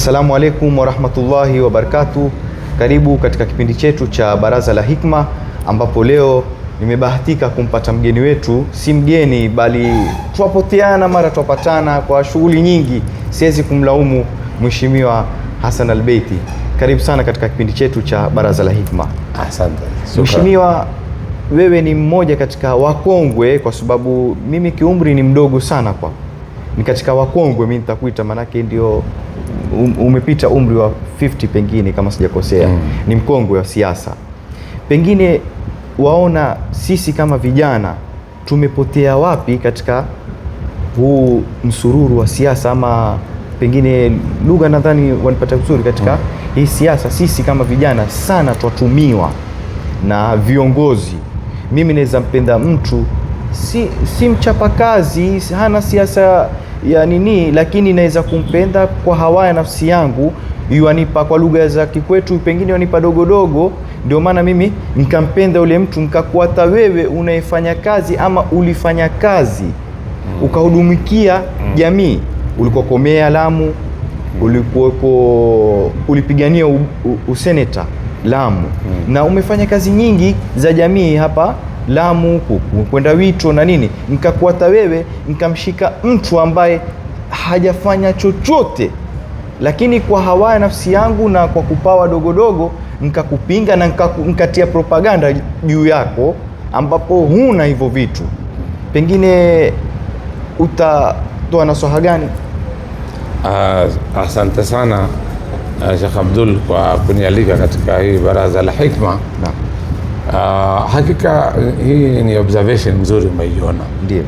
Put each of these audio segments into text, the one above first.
Assalamu alaikum warahmatullahi wabarakatuh. Karibu katika kipindi chetu cha Baraza la Hikma, ambapo leo nimebahatika kumpata mgeni wetu. Si mgeni bali tuwapoteana mara tupatana kwa shughuli nyingi. Siwezi kumlaumu Mheshimiwa Hassan Albeiti. Karibu sana katika kipindi chetu cha Baraza la Hikma. Asante. Mheshimiwa, wewe ni mmoja katika wakongwe, kwa sababu mimi kiumri ni mdogo sana kwa. Ni katika wakongwe mimi nitakuita, manake ndio umepita umri wa 50 pengine kama sijakosea. Ni mkongwe wa siasa. Pengine waona sisi kama vijana tumepotea wapi katika huu msururu wa siasa, ama pengine lugha nadhani wanapata vizuri katika hii siasa. Sisi kama vijana sana twatumiwa na viongozi. Mimi naweza mpenda mtu si mchapakazi, hana siasa ya nini, lakini naweza kumpenda kwa hawa ya nafsi yangu, yuanipa kwa lugha za kikwetu, pengine yanipa dogodogo. Ndio maana mimi nikampenda ule mtu, nikakuata wewe unaifanya kazi ama ulifanya kazi ukahudumikia jamii. Ulikuwa komea Lamu, ulipigania useneta Lamu, na umefanya kazi nyingi za jamii hapa Lamu, kwenda Wito na nini. Nikakuata wewe, nikamshika mtu ambaye hajafanya chochote, lakini kwa hawa ya nafsi yangu na kwa kupawa dogodogo nikakupinga na nikatia propaganda juu yako, ambapo huna hivyo vitu. Pengine utatoa nasaha gani? Asante sana Sheikh Abdul kwa kunialika katika hii Baraza la Hikma. Hakika hii ni observation mzuri umeiona. Ndio.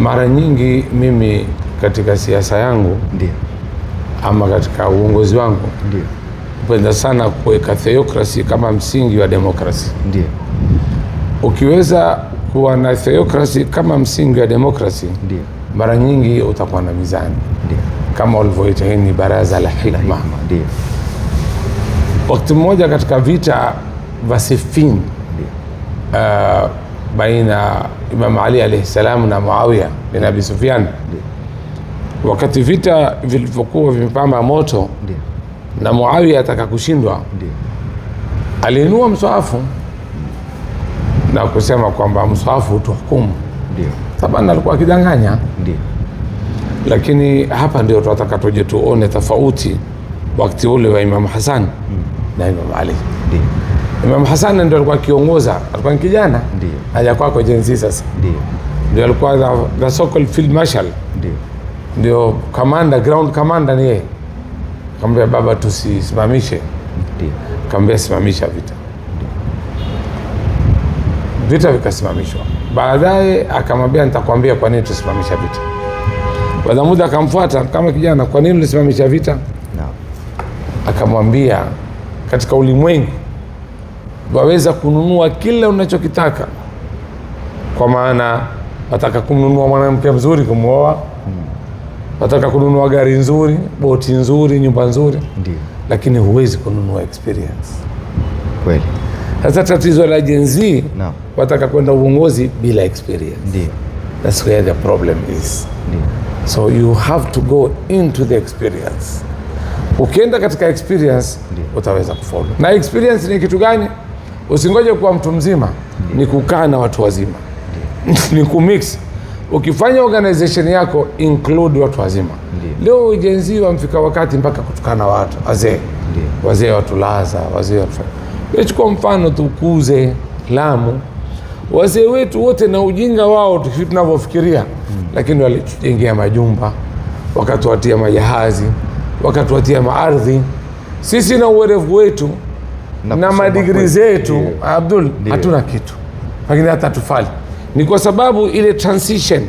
Mara nyingi mimi katika siasa yangu, ndio, ama katika uongozi wangu, ndio, napenda sana kuweka theocracy kama msingi wa demokrasi. Ndio. Ukiweza kuwa na theocracy kama msingi wa demokrasi, ndio, mara nyingi utakuwa na mizani. Ndio. Kama ulivyoita hii ni Baraza la Hikma. Ndio. Wakati mmoja katika vita vya Siffin, baina Imam Ali alayhi salam na Muawiya bin Abi Sufyan, wakati vita vilivyokuwa vimepamba moto, ndio, na Muawiya ataka kushindwa, ndio, aliinua mswahafu na kusema kwamba mswahafu utuhukumu. Ndio. Sababu alikuwa akidanganya. Ndio. Lakini hapa ndio tunataka tuje tuone tofauti wakati ule wa Imam Hassan na Imam Ali. Ndio. Imam Hassan ndio alikuwa kiongoza, alikuwa ni kijana. Ndio. Haja kwako jenzi sasa. Ndio alikuwa the so-called field marshal. Ndio commander, ground commander ni yeye. Akamwambia baba, tusisimamishe. Ndio. Akamwambia simamisha vita. Vita vikasimamishwa. Baadaye akamwambia nitakwambia kwa nini tusimamisha vita. Baada muda akamfuata kama kijana, kwa nini ulisimamisha vita? Akamwambia katika ulimwengu waweza kununua kila unachokitaka, kwa maana wataka kununua mwanamke mzuri kumuoa, wataka kununua gari nzuri, boti nzuri, nyumba nzuri. Ndio. Lakini huwezi kununua experience. Kweli. Sasa tatizo la Gen Z, wataka kwenda uongozi bila experience. Ndio. That's where the problem is. Ndio. So you have to go into the experience. Ukienda katika experience, utaweza kufollow. Na experience ni kitu gani? Usingoje kuwa mtu mzima. Ni kukaa na watu wazima. Ni kumix. Ukifanya organization yako include watu wazima. Leo Gen Z wamfika wakati mpaka kutukana watu wazee. Wazee watulaza, wazee watu. Chukua mfano tukuze Lamu. Wazee wetu wote na ujinga wao tunavyofikiria, lakini walitujengea majumba, wakatuatia majahazi, wakatuatia maardhi. Sisi na uwerevu wetu na madigri zetu, Abdul, hatuna kitu. Lakini hata tufali. Ni kwa sababu ile transition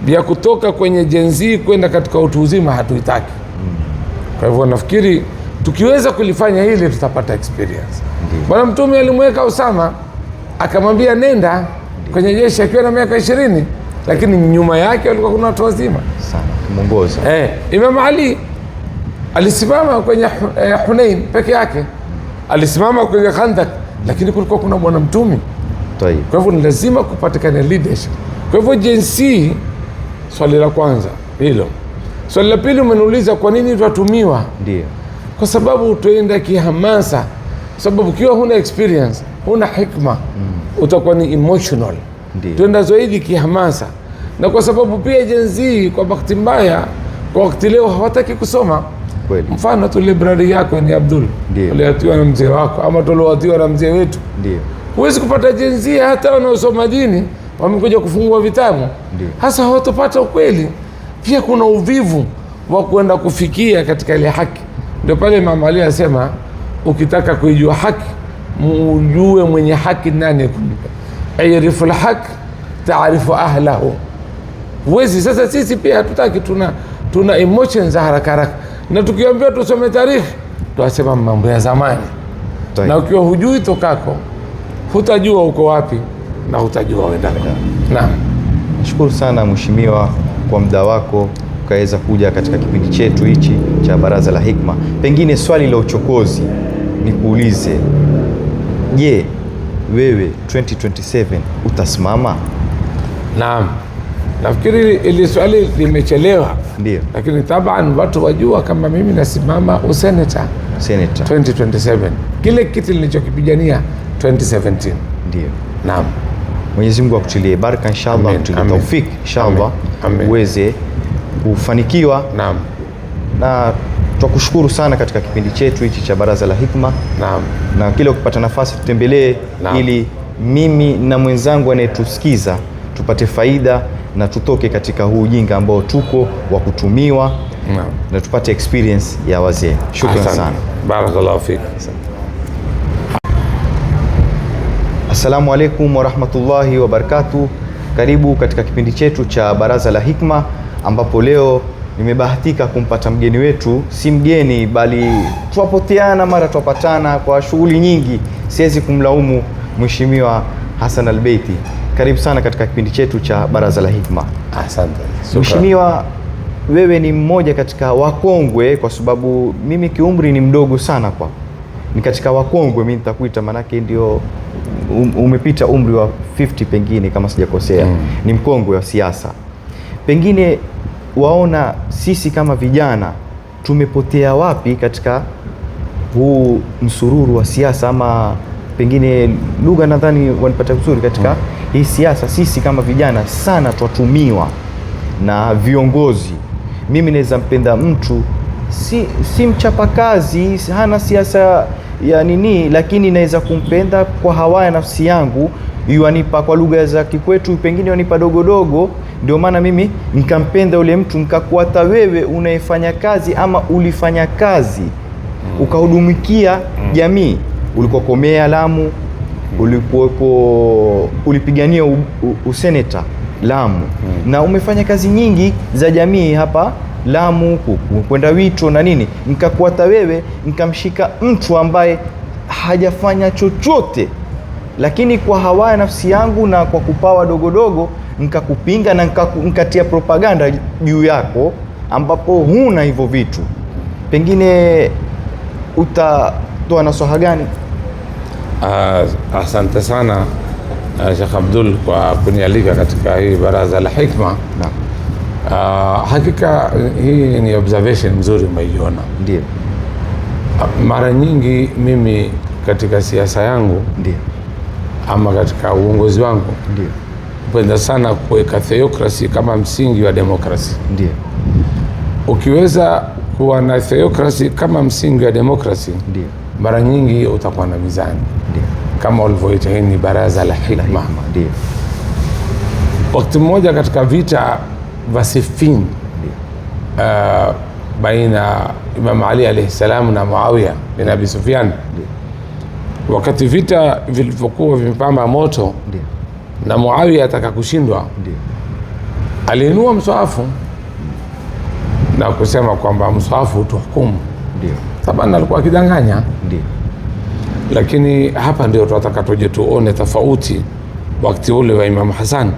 ya kutoka kwenye Gen Z kwenda katika utu uzima hatuitaki. Kwa hivyo nafikiri tukiweza kulifanya hili tutapata experience. Bwana Mtume alimweka Usama, akamwambia nenda kwenye jeshi akiwa na miaka 20, lakini nyuma yake walikuwa kuna watu wazima sana kumongoza. Imam Ali alisimama kwenye Hunain peke yake, alisimama kwenye Khandak, lakini kulikuwa kuna bwana Mtume. Kwa hivyo ni lazima kupatikana leadership. Kwa hivyo Gen Z, swali la kwanza hilo. Swali la pili umeniuliza kwa nini twatumiwa. Ndio. Kwa sababu tuenda kihamasa, kwa sababu kiwa huna experience, huna hikma, utakuwa ni emotional. Tuenda zaidi kihamasa, na kwa sababu pia Gen Z kwa bahati mbaya kwa wakati leo hawataki kusoma. Kweli. Mfano tu library yako ni Abdul, uliatiwa na mzee wako ama tuliatiwa na mzee wetu. Ndio. Huwezi kupata Gen Z hata wanaosoma dini wamekuja kufungua vitabu. Hasa hawatopata ukweli. Pia kuna uvivu wa kwenda kufikia katika ile haki. Ndio pale Imam Ali asema ukitaka kuijua haki, mujue mwenye haki nani. Ayrifu al-haq taarifu ahlahu. Huwezi. Sasa sisi pia hatutaki, tuna emotions za haraka haraka, na tukiambiwa tusome tarikhi tuasema mambo ya zamani. Na ukiwa hujui tokako, hutajua uko wapi na hutajua uendako. Naam. Nashukuru sana mheshimiwa kwa muda wako ukaweza kuja katika kipindi chetu hichi cha Baraza la Hikma. Pengine swali la uchokozi nikuulize, je, wewe 2027 utasimama? Naam. Nafikiri ili swali limechelewa. Ndio. Lakini taban watu wajua kama mimi nasimama useneta 2027. Kile kiti nilichokipigania 2017. Ndio. Naam. Mwenyezi Mungu akutilie baraka inshallah, akutilie taufiki inshallah uweze kufanikiwa. Naam. Na tukushukuru sana katika kipindi chetu hichi cha Baraza la Hikma. Naam. Na kila ukipata nafasi tutembelee, ili mimi na mwenzangu anayetusikiza tupate faida na tutoke katika huu ujinga ambao tuko wa kutumiwa. Naam. Na tupate experience ya wazee. Shukrani sana. Barakallahu fik. Assalamu alaikum warahmatullahi wabarakatuh. Karibu katika kipindi chetu cha Baraza la Hikma, ambapo leo nimebahatika kumpata mgeni wetu. Si mgeni bali tuwapoteana mara tuwapatana kwa shughuli nyingi. Siwezi kumlaumu Mheshimiwa Hassan Albeiti. Karibu sana katika kipindi chetu cha Baraza la Hikma. Asante. Mheshimiwa, wewe ni mmoja katika wakongwe, kwa sababu mimi kiumri ni mdogo sana kwa. Ni katika wakongwe mimi nitakuita, manake ndio umepita umri wa 50 pengine kama sijakosea. Ni mkongwe wa siasa. Pengine waona sisi kama vijana tumepotea wapi katika huu msururu wa siasa, ama pengine lugha nadhani wanapata vizuri katika hii siasa. Sisi kama vijana sana twatumiwa na viongozi. Mimi naweza mpenda mtu si mchapakazi, hana siasa ya nini, lakini naweza kumpenda kwa hawa ya nafsi yangu, yuanipa kwa lugha za kikwetu, pengine yanipa dogodogo. Ndio maana mimi nikampenda ule mtu. Nikakuata wewe unayefanya kazi ama ulifanya kazi ukahudumikia jamii, ulikokomea Lamu, ulipigania useneta Lamu, na umefanya kazi nyingi za jamii hapa Lamu, kwenda Wito na nini. Nikakuata wewe, nikamshika mtu ambaye hajafanya chochote, lakini kwa hawa ya nafsi yangu na kwa kupawa dogodogo nikakupinga na nikatia propaganda juu yako, ambapo huna hivyo vitu. Pengine utatoa nasaha gani? Asante sana Sheikh Abdul kwa kunialika katika hii Baraza la Hikma. Hakika hii ni observation mzuri umeiona. Ndio. Mara nyingi mimi katika siasa yangu, ndio, ama katika uongozi wangu, ndio, napenda sana kuweka theocracy kama msingi wa demokrasi. Ndio. Ukiweza kuwa na theocracy kama msingi wa demokrasi, ndio, mara nyingi utakuwa na mizani. Ndio. Kama ulivyoita hii ni Baraza la Hikma. Ndio. Wakati mmoja katika vita vya Siffin baina Imam Ali alayhi salam na Muawiya bin Abi Sufyan, wakati vita vilivyokuwa vimepamba moto, ndio, na Muawiya ataka kushindwa, ndio, aliinua mswahafu na kusema kwamba mswahafu tuhukumu. Ndio. Tabana alikuwa akidanganya. Ndio. Lakini hapa ndio tunataka tuje tuone tofauti wakati ule wa Imam Hassan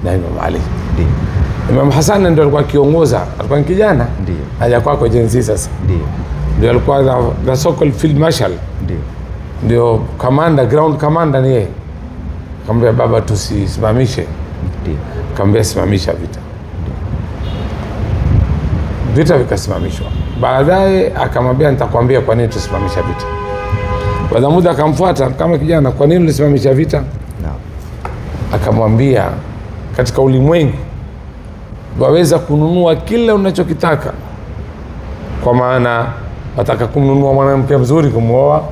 na Imam Ali. Ndio. Imam Hassan ndio alikuwa akiongoza, alikuwa kijana. Ndio. Haja kwako Gen Z sasa. Ndio alikuwa the so-called field marshal. Ndio commander, ground commander ni yeye. Kaambia baba tusisimamishe. Kaambia simamisha vita. vita vikasimamishwa. Baadaye akamwambia nitakwambia kwa nini tusimamisha vita. Baada muda akamfuata kama kijana, kwa nini ulisimamisha vita? Akamwambia katika ulimwengu waweza kununua kila unachokitaka, kwa maana wataka kununua mwanamke mzuri kumuoa,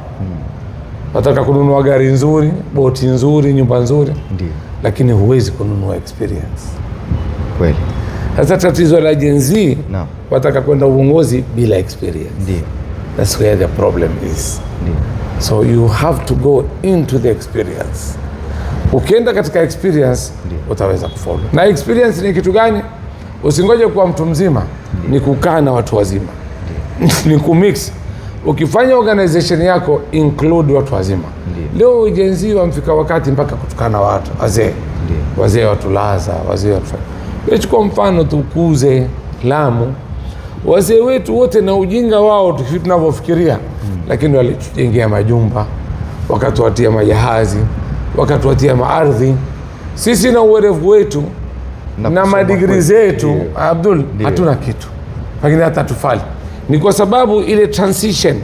wataka kununua gari nzuri, boti nzuri, nyumba nzuri, lakini huwezi kununua experience. Kweli. Sasa tatizo la Gen Z, wataka kwenda uongozi bila experience. That's where the problem is. So you have to go into the experience. Ukienda katika experience utaweza kufollow. Na experience ni kitu gani? Usingoje kuwa mtu mzima, ni kukaa na watu wazima. Ni kumix. Ukifanya organization yako include watu wazima. Leo Gen Z wamfika wakati mpaka kutukana watu wazee. Wazee watulaza, wazee watu. Chukua mfano tukuze Lamu. Wazee wetu wote na ujinga wao tunavyofikiria, lakini walitujengea majumba, wakatuatia majahazi, wakatuatia maardhi. Sisi na uwerevu wetu na madigri zetu, Abdul, hatuna kitu. Lakini hata tufali. Ni kwa sababu ile transition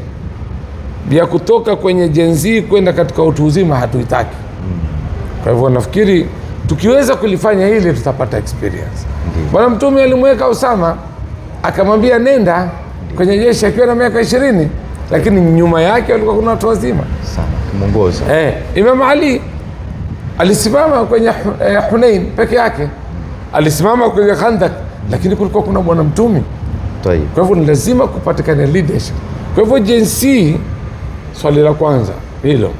ya kutoka kwenye Gen Z kwenda katika utu uzima hatuitaki. Kwa hivyo nafikiri tukiweza kulifanya hili tutapata experience. Bwana Mtume alimweka Usama akamwambia nenda kwenye jeshi akiwa na miaka 20, lakini nyuma yake walikuwa kuna watu wazima sana kumuongoza. Imam Ali alisimama kwenye Hunain peke yake, alisimama kwenye Khandak, lakini kulikuwa kuna Bwana Mtume. Kwa hivyo ni lazima kupatikana leadership. Kwa hivyo Gen Z, swali la kwanza hilo.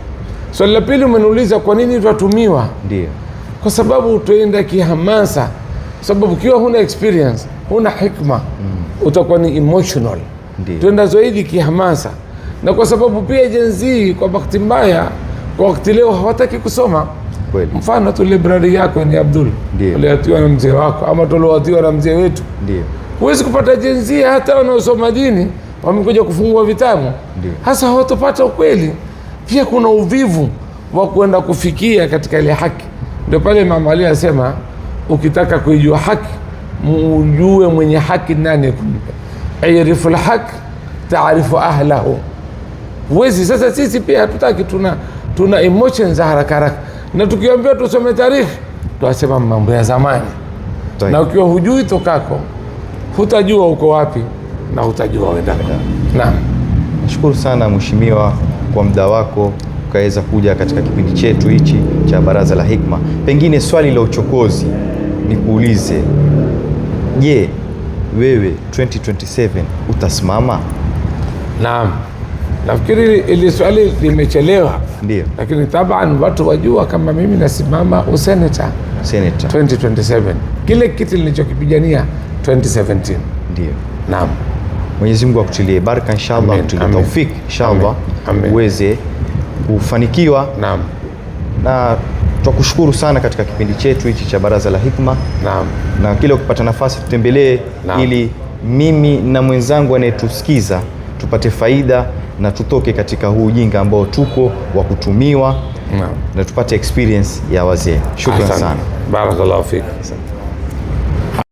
Swali la pili umeniuliza kwa nini tunatumiwa? Ndio. Kwa sababu tuenda kihamasa. Sababu kiwa huna experience, huna hikma, utakuwa ni emotional. Tuenda zaidi kihamasa. Na kwa sababu pia Gen Z kwa bahati mbaya, kwa wakati leo hawataki kusoma. Kweli. Mfano tu library yako ni Abdul, uliatiwa na mzee wako ama tuliatiwa na mzee wetu. Ndio. Huwezi kupata Gen Z hata wanaosoma dini wamekuja kufungua vitabu. Hasa hawatopata ukweli. Pia kuna uvivu wa kwenda kufikia katika ile haki. Ndio pale Imam Ali asema ukitaka kuijua haki, mjue mwenye haki nani. Ayrifu al-haq taarifu ahlahu. Huwezi. Sasa sisi pia hatutaki, tuna emotions za haraka haraka. Na tukiambiwa tusome tarikhi, tuasema mambo ya zamani. Na ukiwa hujui tokako, hutajua uko wapi na hutajua uendako. Naam. Nashukuru sana Mheshimiwa kwa muda wako ukaweza kuja katika kipindi chetu hichi cha Baraza la Hikma. Pengine swali la uchokozi nikuulize, je, wewe 2027 utasimama? Naam. Nafikiri ili swali limechelewa. Ndio. Lakini taban watu wajua kama mimi nasimama useneta 2027. Kile kiti nilichokipigania 2017. Ndio. Naam. Mwenyezi Mungu akutilie baraka inshallah, akutie taufik inshallah uweze kufanikiwa. Naam. Na tukushukuru sana katika kipindi chetu hichi cha Baraza la Hikma. Naam. Na kila ukipata nafasi tutembelee, ili mimi na mwenzangu anayetusikiza tupate faida na tutoke katika huu ujinga ambao tuko wa kutumiwa. Na tupate experience ya wazee. Shukrani sana. Barakallahu fik.